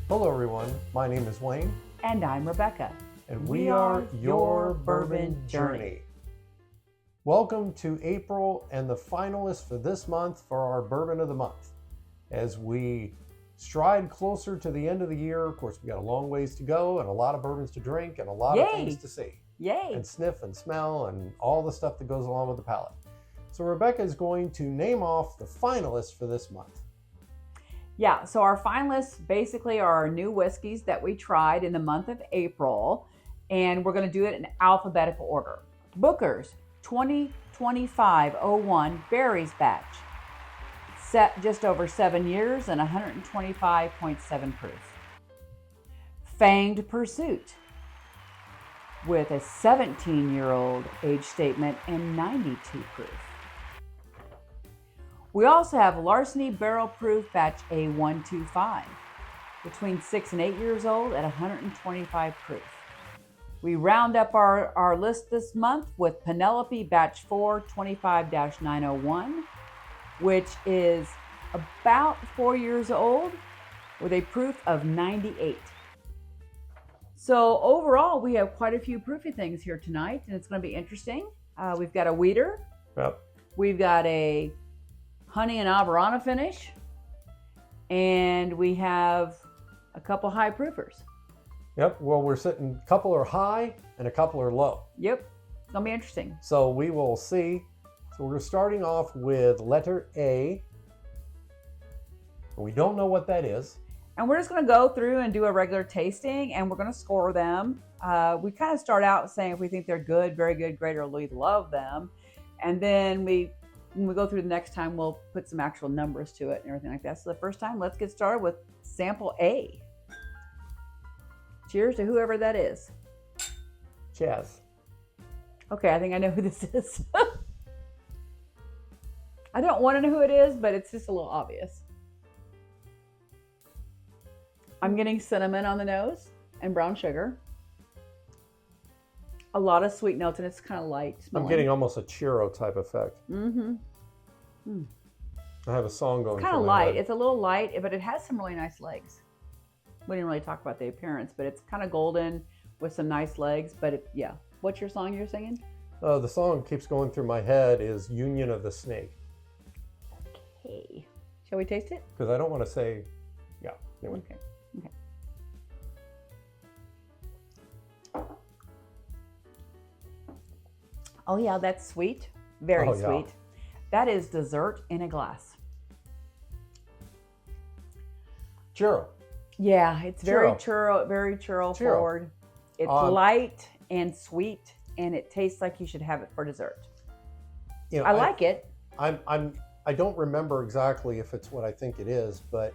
Hello everyone, my name is Wayne. And I'm Rebecca. And we are your Bourbon Journey. Welcome to April and the finalists for this month for our Bourbon of the Month. As we stride closer to the end of the year, of course we got a long ways to go and a lot of bourbons to drink and a lot of things to see. Yay! And sniff and smell and all the stuff that goes along with the palate. So Rebecca is going to name off the finalists for this month. Yeah, so our finalists basically are our new whiskeys that we tried in the month of April, and we're going to do it in alphabetical order. Booker's 2025-01 Berries Batch, set just over 7 years and 125.7 proof. Fanged Pursuit, with a 17-year-old age statement and 92 proof. We also have Larceny Barrel Proof Batch A125, between 6 and 8 years old at 125 proof. We round up our list this month with Penelope Batch 4 25-901, which is about 4 years old with a proof of 98. So overall, we have quite a few proofy things here tonight, and it's going to be interesting. We've got a wheater. Yep. We've got a honey and aromas finish, and we have a couple high proofers. Yep, well we're sitting, a couple are high and a couple are low. Yep, it's gonna be interesting. So we will see. So we're starting off with letter A. We don't know what that is. And we're just gonna go through and do a regular tasting, and we're gonna score them. We kind of start out saying if we think they're good, very good, great, or we love them. And then when we go through the next time, we'll put some actual numbers to it and everything like that. So the first time, let's get started with sample A. Cheers to whoever that is. Chaz. Okay, I think I know who this is. I don't want to know who it is, but it's just a little obvious. I'm getting cinnamon on the nose and brown sugar. A lot of sweet notes, and it's kind of light smelling. I'm getting almost a churro type effect. Mm-hmm. I have a song going. Kind of light. It's a little light, but it has some really nice legs. We didn't really talk about the appearance, but it's kind of golden with some nice legs. But yeah, what's your song you're singing? The song keeps going through my head is Union of the Snake. Okay. Shall we taste it? Because I don't want to say, yeah. Anyway. Okay. Oh yeah, that's sweet. Very sweet. Yeah. That is dessert in a glass. Churro. Yeah, it's very churro forward. It's light and sweet, and it tastes like you should have it for dessert. You know, I like it. I don't remember exactly if it's what I think it is, but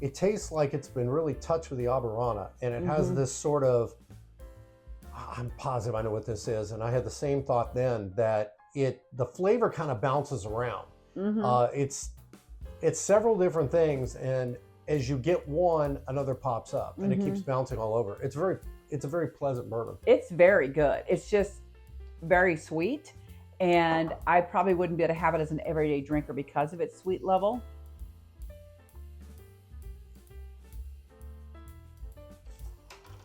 it tastes like it's been really touched with the aberrana, and it has this sort of, I'm positive I know what this is, and I had the same thought then that the flavor kind of bounces around. It's several different things, and as you get one, another pops up, and it keeps bouncing all over. It's a very pleasant bourbon. It's very good. It's just very sweet, and I probably wouldn't be able to have it as an everyday drinker because of its sweet level.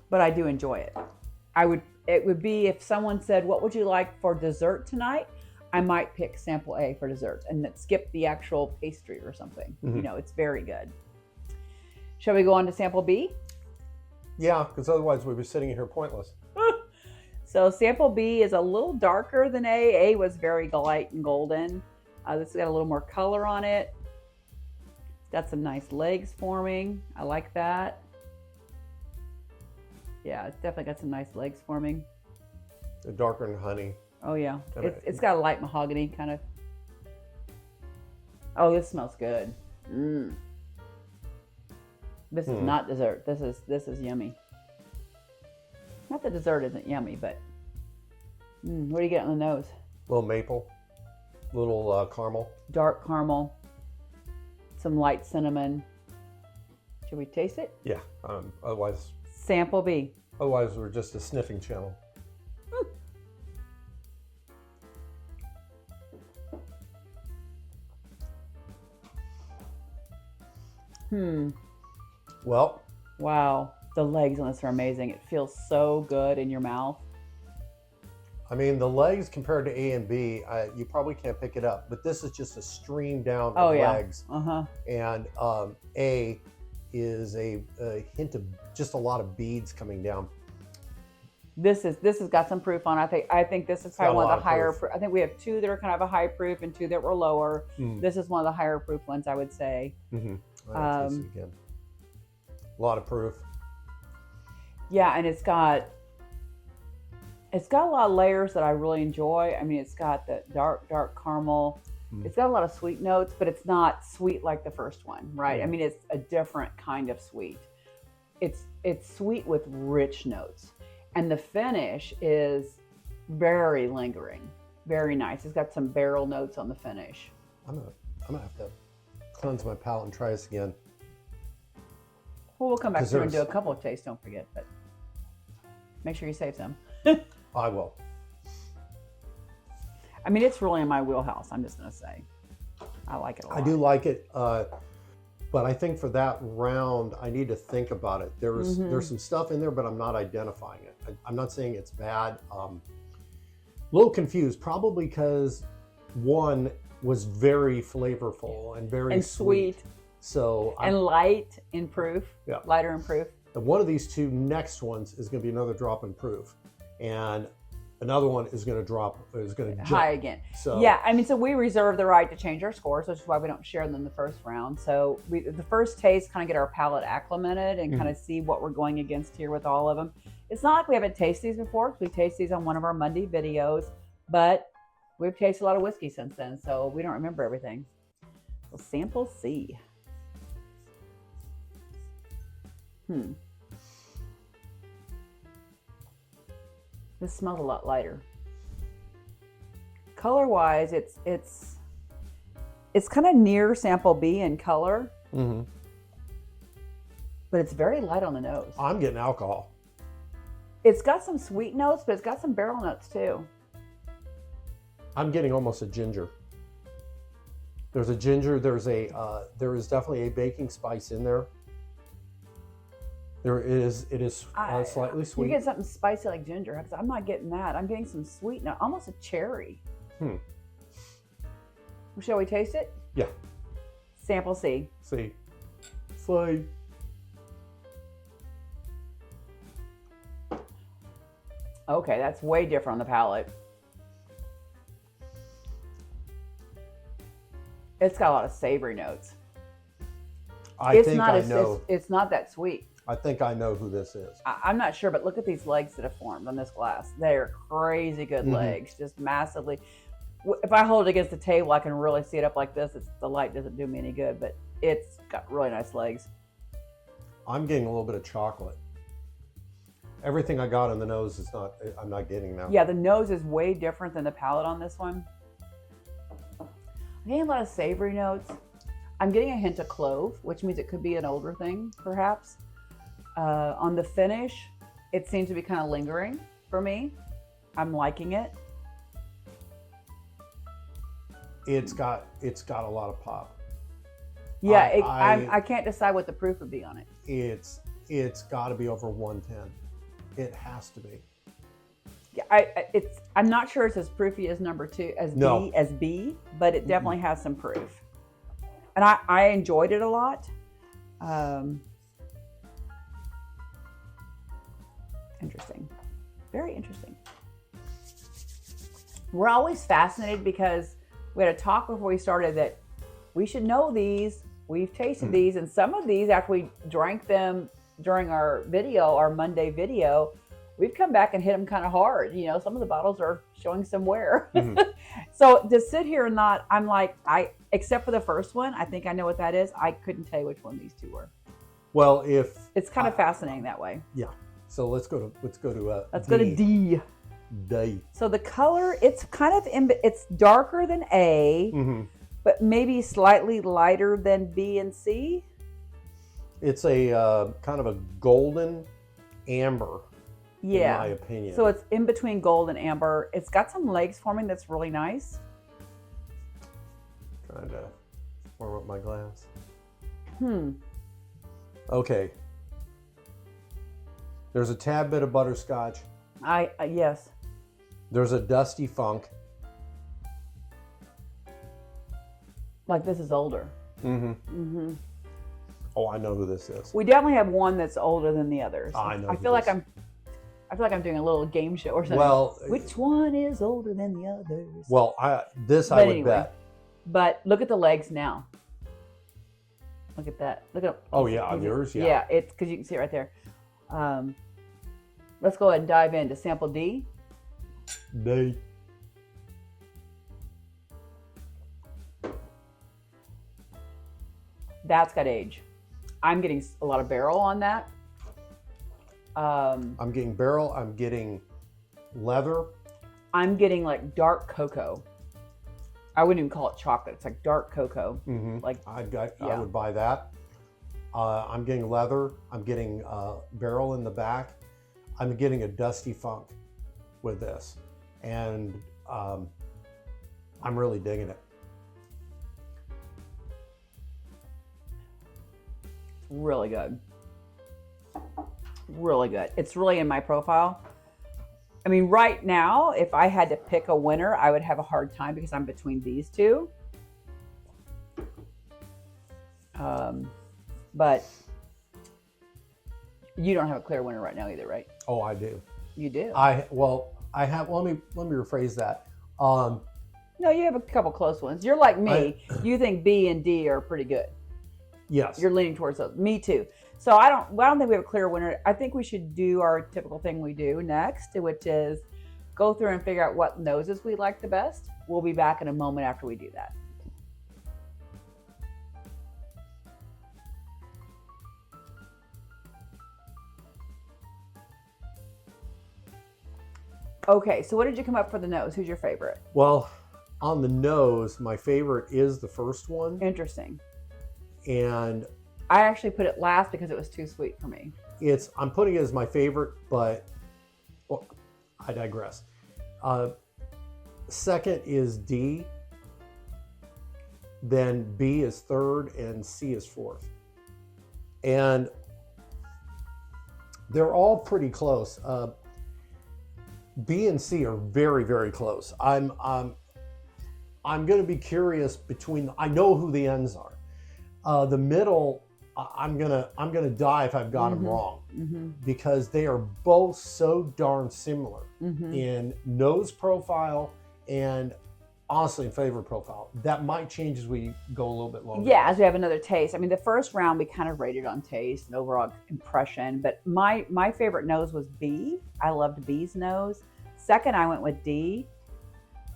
But I do enjoy it. It would be if someone said, what would you like for dessert tonight? I might pick sample A for dessert and then skip the actual pastry or something. You know, it's very good. Shall we go on to sample B? Yeah, because otherwise we'd be sitting here pointless. So sample B is a little darker than A. A was very light and golden. This has got a little more color on it. It's got some nice legs forming. I like that. Yeah, it's definitely got some nice legs forming. The darker than honey. Oh yeah, it's got a light mahogany kind of. Oh, this smells good. This is not dessert. This is yummy. Not that dessert isn't yummy, but what do you get on the nose? A little maple, little caramel. Dark caramel, some light cinnamon. Should we taste it? Yeah. Otherwise. Sample B. Otherwise, we're just a sniffing channel. Hmm. Well, Wow. The legs on this are amazing. It feels so good in your mouth. I mean, the legs compared to A and B, you probably can't pick it up, but this is just a stream down of legs. And A is a hint of just a lot of beads coming down. This has got some proof on. I think this is probably one of the higher. I think we have two that are kind of a high proof and two that were lower. This is one of the higher proof ones, I would say. I'll taste it again. A lot of proof. Yeah, and it's got a lot of layers that I really enjoy. I mean, it's got the dark caramel. It's got a lot of sweet notes, but it's not sweet like the first one, right? I mean, it's a different kind of sweet. It's sweet with rich notes. And the finish is very lingering, very nice. It's got some barrel notes on the finish. I'm gonna have to cleanse my palate and try this again. Well, we'll come back through and do a couple of tastes, don't forget, but make sure you save some. I will. I mean, it's really in my wheelhouse, I'm just gonna say. I like it a lot. I do like it, but I think for that round, I need to think about it. There's some stuff in there, but I'm not identifying it. I'm not saying it's bad. A little confused, probably because one was very flavorful and very sweet. So light in proof. Yeah. Lighter in proof. And one of these two next ones is going to be another drop in proof, and another one is going to jump high again. So yeah, I mean, so we reserve the right to change our scores, which is why we don't share them in the first round. So the first taste, kind of get our palate acclimated and kind of see what we're going against here with all of them. It's not like we haven't tasted these before, because we tasted these on one of our Monday videos, but we've tasted a lot of whiskey since then, so we don't remember everything. So sample C. This smells a lot lighter. Color-wise, it's kind of near sample B in color, but it's very light on the nose. I'm getting alcohol. It's got some sweet notes, but it's got some barrel notes too. I'm getting almost a ginger. There's a ginger. There is definitely a baking spice in there. It is slightly sweet. You get something spicy like ginger, because I'm not getting that. I'm getting some sweet note, almost a cherry. Shall we taste it? Yeah. Sample C. C. Slide. Okay, that's way different on the palate. It's got a lot of savory notes. It's not that sweet. I think I know who this is. I'm not sure, but look at these legs that have formed on this glass. They're crazy good legs, just massively. If I hold it against the table, I can really see it up like this. The light doesn't do me any good, but it's got really nice legs. I'm getting a little bit of chocolate. Everything I got on the nose I'm not getting now. Yeah, the nose is way different than the palate on this one. I'm getting a lot of savory notes. I'm getting a hint of clove, which means it could be an older thing, perhaps. On the finish, it seems to be kind of lingering for me. I'm liking it. It's got a lot of pop. Yeah, I can't decide what the proof would be on it. It's got to be over 110. It has to be. Yeah, I'm not sure it's as proofy as number two, as B, but it definitely has some proof. And I enjoyed it a lot. Interesting. Very interesting. We're always fascinated because we had a talk before we started that we should know these. We've tasted these, and some of these, after we drank them during our Monday video, we've come back and hit them kind of hard. You know, some of the bottles are showing some wear. So to sit here and I'm like, except for the first one, I think I know what that is. I couldn't tell you which one these two were. Well, it's kind of fascinating that way. Yeah. So let's go to D. D. So the color, it's kind of it's darker than A, but maybe slightly lighter than B and C. It's a kind of a golden amber. Yeah, in my opinion. So it's in between gold and amber. It's got some legs forming that's really nice. Trying to warm up my glass. Okay. There's a tad bit of butterscotch. Yes. There's a dusty funk. Like this is older. Mm-hmm. Mm-hmm. Oh, I know who this is. We definitely have one that's older than the others. I know. I feel like I'm doing a little game show or something. Well, which one is older than the others? Well, I would bet. But look at the legs now. Look at that. Look at. Oh yeah, on yours, yeah. Yeah, it's because you can see it right there. Let's go ahead and dive into sample D. D. That's got age. I'm getting a lot of barrel on that. I'm getting barrel. I'm getting leather. I'm getting like dark cocoa. I wouldn't even call it chocolate. It's like dark cocoa. Mm-hmm. Like I would buy that. I'm getting leather. I'm getting barrel in the back. I'm getting a dusty funk with this, and I'm really digging it. Really good. Really good. It's really in my profile. I mean, right now, if I had to pick a winner, I would have a hard time because I'm between these two. But you don't have a clear winner right now either, right? Oh, I do. You do? I have. Let me rephrase that. No, you have a couple close ones. You're like me. You think B and D are pretty good. Yes. You're leaning towards those. Me too. So I don't think we have a clear winner. I think we should do our typical thing we do next, which is go through and figure out what noses we like the best. We'll be back in a moment after we do that. Okay, so what did you come up for the nose? Who's your favorite? Well, on the nose, my favorite is the first one. Interesting. And I actually put it last because it was too sweet for me. I'm putting it as my favorite, but well, I digress. Second is D. Then B is third, and C is fourth. And they're all pretty close. B and C are very, very close. I'm going to be curious between. I know who the ends are. The middle, I'm gonna die if I've got them wrong, because they are both so darn similar in nose profile and honestly in flavor profile. That might change as we go a little bit longer. Yeah, as we have another taste. I mean, the first round we kind of rated on taste and overall impression, but my favorite nose was B. I loved B's nose. Second, I went with D.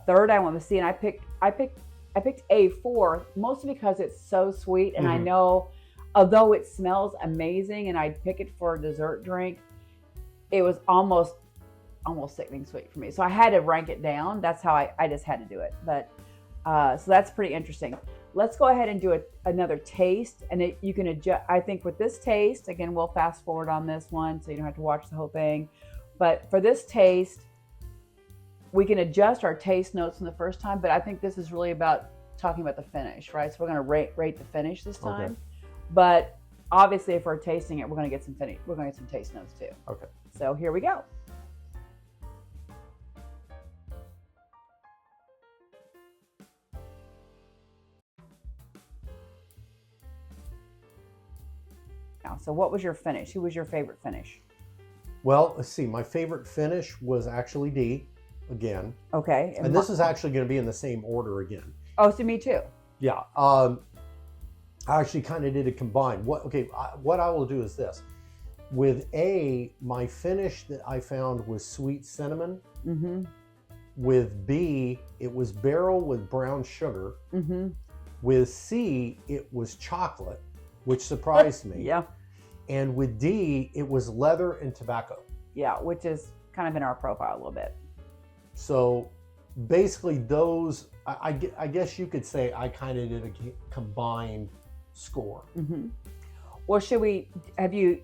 Third, I went with C, and I picked A fourth, mostly because it's so sweet, and I know, although it smells amazing, and I'd pick it for a dessert drink, it was almost sickening sweet for me. So I had to rank it down. That's how I just had to do it. But so that's pretty interesting. Let's go ahead and do another taste, and you can adjust. I think with this taste, again, we'll fast forward on this one, so you don't have to watch the whole thing. But for this taste, we can adjust our taste notes from the first time, but I think this is really about talking about the finish, right? So we're going to rate the finish this time. Okay. But obviously, if we're tasting it, we're going to get some taste notes too. Okay. So here we go. Now, so what was your finish? Who was your favorite finish? Well, let's see. My favorite finish was actually D. Again. Okay. And this is actually going to be in the same order again. Oh, so me too. Yeah. I actually kind of did a combine. What I will do is this. With A, my finish that I found was sweet cinnamon. With B, it was barrel with brown sugar. With C, it was chocolate, which surprised me. Yeah. And with D, it was leather and tobacco. Yeah, which is kind of in our profile a little bit. So basically those, I guess you could say I kind of did a combined score. Well, do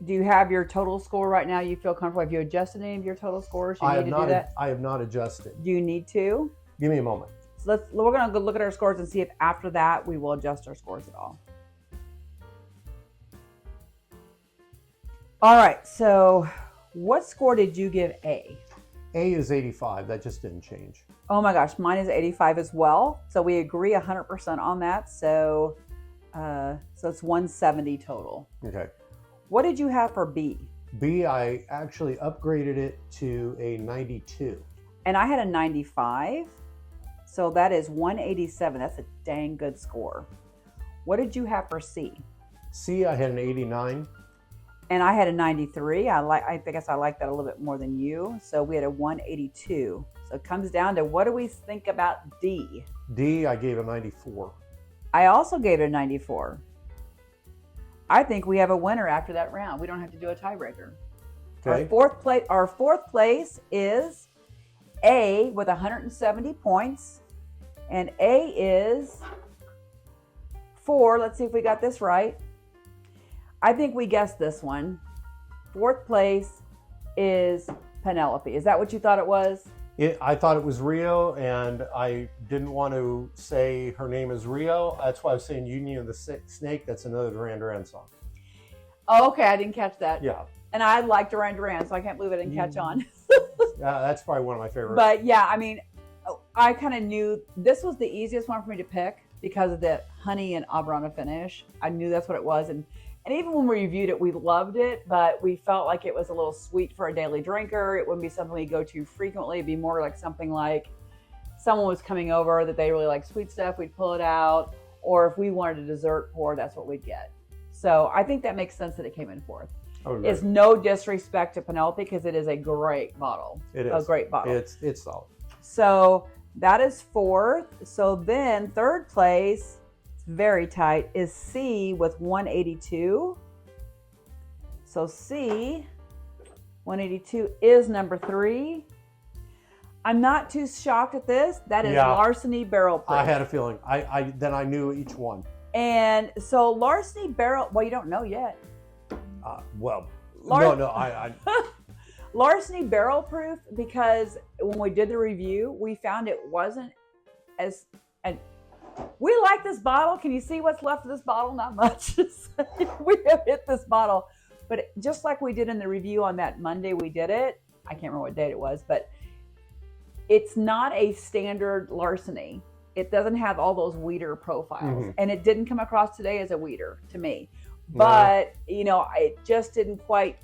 you have your total score right now? You feel comfortable? Have you adjusted any of your total scores? I have not adjusted. Do you need to? Give me a moment. So we're going to go look at our scores and see if after that we will adjust our scores at all. All right, so What score did you give A? A is 85. That just didn't change. Oh my gosh, mine is 85 as well. So we agree 100% on that. So it's 170 total. Okay. What did you have for B? B, I actually upgraded it to a 92. And I had a 95. So that is 187. That's a dang good score. What did you have for C? C, I had an 89. And I had a 93. I guess I like that a little bit more than you. So we had a 182. So it comes down to, what do we think about D? D, I gave a 94. I also gave it a 94. I think we have a winner after that round. We don't have to do a tiebreaker. Okay. Our fourth place is A with 170 points. And A is 4. Let's see if we got this right. I think we guessed this one. Fourth place is Penelope. Is that what you thought it was? I thought it was Rio, and I didn't want to say her name is Rio. That's why I was saying Union of the Snake. That's another Duran Duran song. Oh, okay. I didn't catch that. Yeah. And I like Duran Duran, so I can't believe I didn't catch on. That's probably one of my favorites. But yeah, I mean, I kind of knew this was the easiest one for me to pick because of the honey and abrana finish. I knew that's what it was. And even when we reviewed it, we loved it, but we felt like it was a little sweet for a daily drinker. It wouldn't be something we go to frequently. It'd be more like something like someone was coming over that they really like sweet stuff, we'd pull it out. Or if we wanted a dessert pour, that's what we'd get. So I think that makes sense that it came in fourth. Oh, right. It's no disrespect to Penelope because it is a great bottle. It is. A great bottle. It's solid. So that is fourth. So then third place, very tight, is C with 182. So C, 182 is number 3. I'm not too shocked at this. That is Larceny Barrel Proof. I had a feeling. I knew each one. And so Larceny Barrel, well, you don't know yet. I Larceny Barrel Proof, because when we did the review, we found it wasn't as, and we like this bottle. Can you see what's left of this bottle? Not much. We have hit this bottle. But just like we did in the review on that Monday we did it, I can't remember what date it was, but it's not a standard Larceny. It doesn't have all those weeder profiles. Mm-hmm. And it didn't come across today as a weeder to me. But, it just didn't quite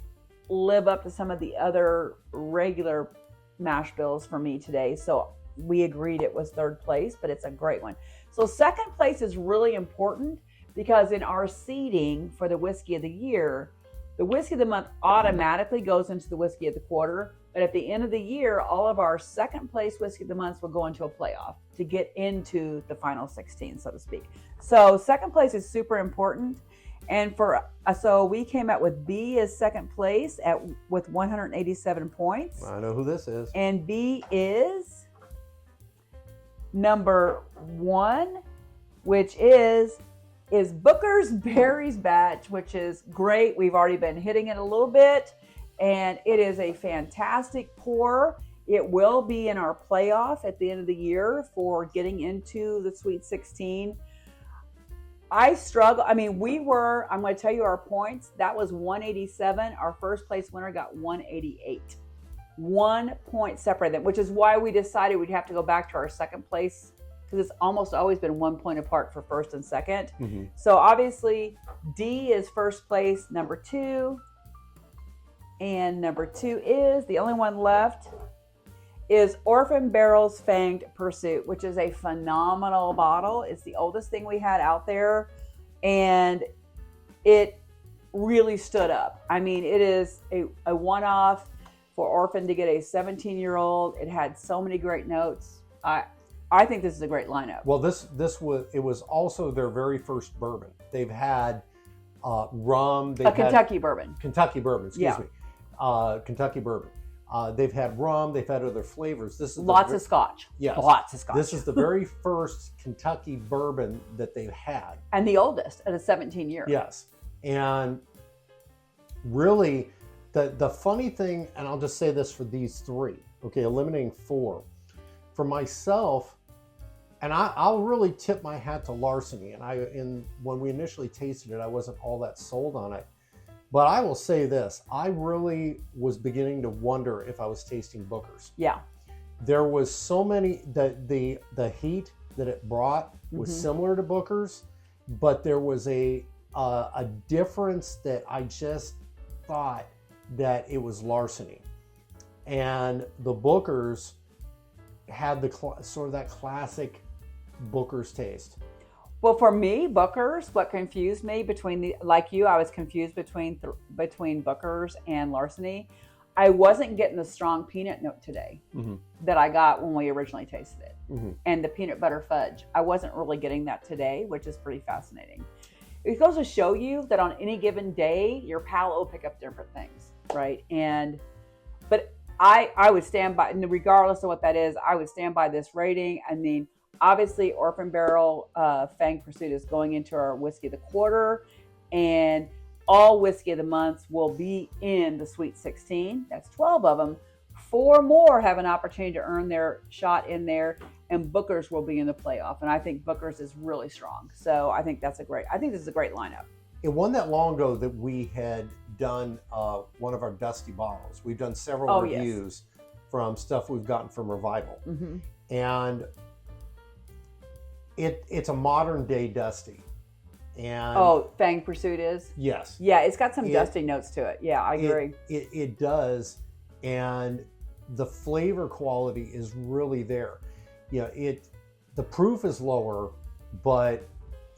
live up to some of the other regular mash bills for me today. So we agreed it was third place, but it's a great one. So second place is really important because in our seeding for the Whiskey of the Year, the Whiskey of the Month automatically goes into the Whiskey of the Quarter. But at the end of the year, all of our second place Whiskey of the Months will go into a playoff to get into the final 16, so to speak. So second place is super important. And so we came out with B as second place with 187 points. I know who this is. And B is number 1, which is Booker's Berries Batch, which is great. We've already been hitting it a little bit, and it is a fantastic pour. It will be in our playoff at the end of the year for getting into the Sweet 16. I struggle. I mean, I'm going to tell you our points. That was 187. Our first place winner got 188. 1 point separated, which is why we decided we'd have to go back to our second place because it's almost always been 1 point apart for first and second. Mm-hmm. So obviously D is first place, number 2. And number 2 is, the only one left, is Orphan Barrel's Fanged Pursuit, which is a phenomenal bottle. It's the oldest thing we had out there, and it really stood up. I mean, it is a one-off for Orphan to get a 17-year-old. It had so many great notes. I think this is a great lineup. Well, it was also their very first bourbon. They've had rum. Kentucky bourbon. Kentucky bourbon, excuse me. Kentucky bourbon. They've had rum. They've had other flavors. This is lots of scotch. Yes, lots of scotch. This is the very first Kentucky bourbon that they've had, and the oldest at a 17-year. Yes, and really, the funny thing, and I'll just say this for these 3. Okay, eliminating 4. For myself, and I'll really tip my hat to Larceny. And when we initially tasted it, I wasn't all that sold on it. But I will say this, I really was beginning to wonder if I was tasting Booker's. Yeah. There was so many, the heat that it brought was similar to Booker's, but there was a difference that I just thought that it was Larceny. And the Booker's had the sort of that classic Booker's taste. Well, for me, Booker's, what confused me like you, I was confused between Booker's and Larceny. I wasn't getting the strong peanut note today that I got when we originally tasted it. And the peanut butter fudge. I wasn't really getting that today, which is pretty fascinating. It goes to show you that on any given day, your palate will pick up different things, right? But I would stand by, and regardless of what that is, I would stand by this rating. I mean, obviously, Orphan Barrel Fanged Pursuit is going into our Whiskey of the Quarter, and all Whiskey of the Months will be in the Sweet 16. That's 12 of them. 4 more have an opportunity to earn their shot in there, and Booker's will be in the playoff. And I think Booker's is really strong. So I think this is a great lineup. It wasn't that long ago that we had done one of our dusty bottles. We've done several reviews from stuff we've gotten from Revival. And it's a modern day dusty. And Fanged Pursuit is? Yes. Yeah, it's got some dusty notes to it. Yeah, I agree. It does. And the flavor quality is really there. The proof is lower, but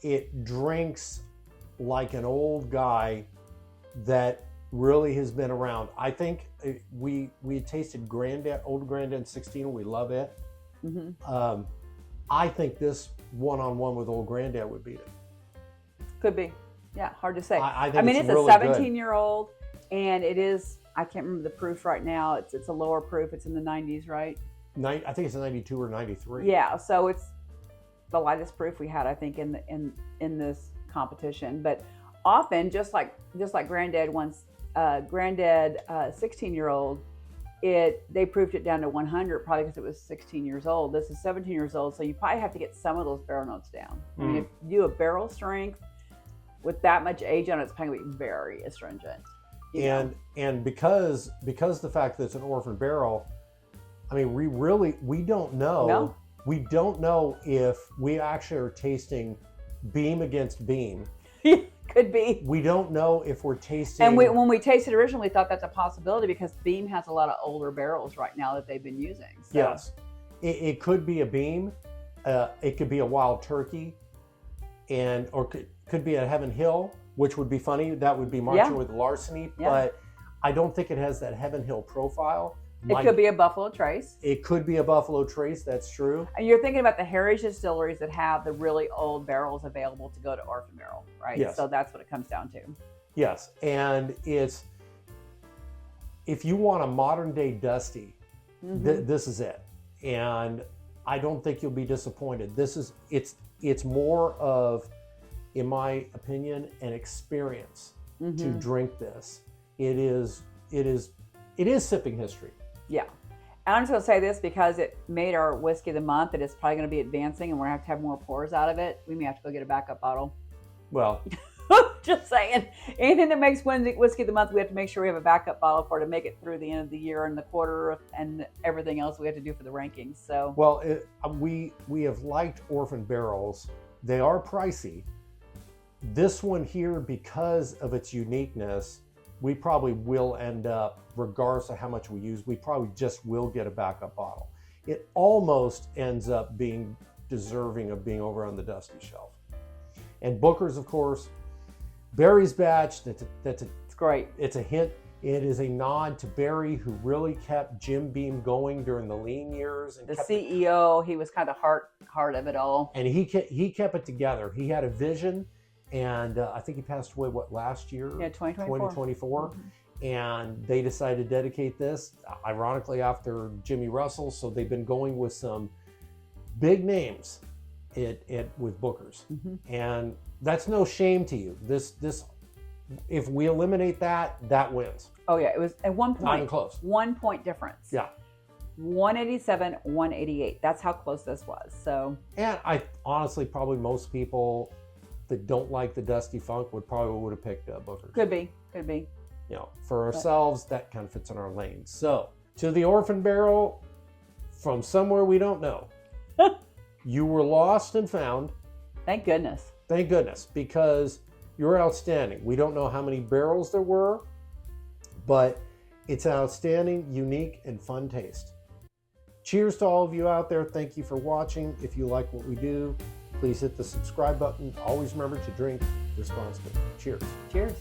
it drinks like an old guy that really has been around. I think we tasted Old Grandad 16. We love it. I think this one-on-one with Old Grandad would beat it. Could be. Yeah, hard to say. I mean, it's really a 17-year-old, and it is, I can't remember the proof right now. It's a lower proof. It's in the 90s, right? I think it's a 92 or 93. Yeah, so it's the lightest proof we had, I think, in this competition. But often, just like Grandad 16-year-old, they proofed it down to 100 probably because it was 16 years old. This is 17 years old, so you probably have to get some of those barrel notes down. I mean, if you do a barrel strength with that much age on it, it's probably going to be very astringent. And because the fact that it's an orphan barrel, I mean, we don't know. No. We don't know if we actually are tasting beam against beam. Could be. We don't know if we're tasting. And when we tasted originally, we thought that's a possibility because Beam has a lot of older barrels right now that they've been using. So. Yes, it could be a Beam. It could be a Wild Turkey, or could be a Heaven Hill, which would be funny. That would be marching with Larceny, but I don't think it has that Heaven Hill profile. It could be a Buffalo Trace. It could be a Buffalo Trace. That's true. And you're thinking about the heritage distilleries that have the really old barrels available to go to Orphan Barrel, right? Yes. So that's what it comes down to. Yes, and if you want a modern day dusty, this is it. And I don't think you'll be disappointed. It's more of, in my opinion, an experience to drink this. It is sipping history. Yeah. And I'm just going to say this because it made our Whiskey of the Month that it's probably going to be advancing and we're going to have more pours out of it. We may have to go get a backup bottle. Well, just saying. Anything that makes Whiskey of the Month, we have to make sure we have a backup bottle for to make it through the end of the year and the quarter and everything else we have to do for the rankings. So, well, we have liked Orphan Barrels. They are pricey. This one here, because of its uniqueness, we probably will end up, regardless of how much we use, we probably just will get a backup bottle. It almost ends up being deserving of being over on the dusty shelf. And Booker's, of course, Barry's batch, it's great. It's a hint. It is a nod to Barry, who really kept Jim Beam going during the lean years. And the CEO, he was kind of heart of it all. And he kept it together. He had a vision. And I think he passed away, last year? Yeah, 2024. And they decided to dedicate this, ironically, after Jimmy Russell. So they've been going with some big names with Booker's. And that's no shame to you. This, if we eliminate that wins. Oh, yeah. It was at 1 point. Not even close. 1 point difference. Yeah. 187, 188. That's how close this was. So. And I honestly, probably most people that don't like the dusty funk would have picked Booker. Could be. You know, for ourselves, that kind of fits in our lane. So, to the orphan barrel from somewhere we don't know. You were lost and found. Thank goodness. Thank goodness, because you're outstanding. We don't know how many barrels there were, but it's an outstanding, unique, and fun taste. Cheers to all of you out there. Thank you for watching. If you like what we do, please hit the subscribe button. Always remember to drink responsibly. Cheers. Cheers.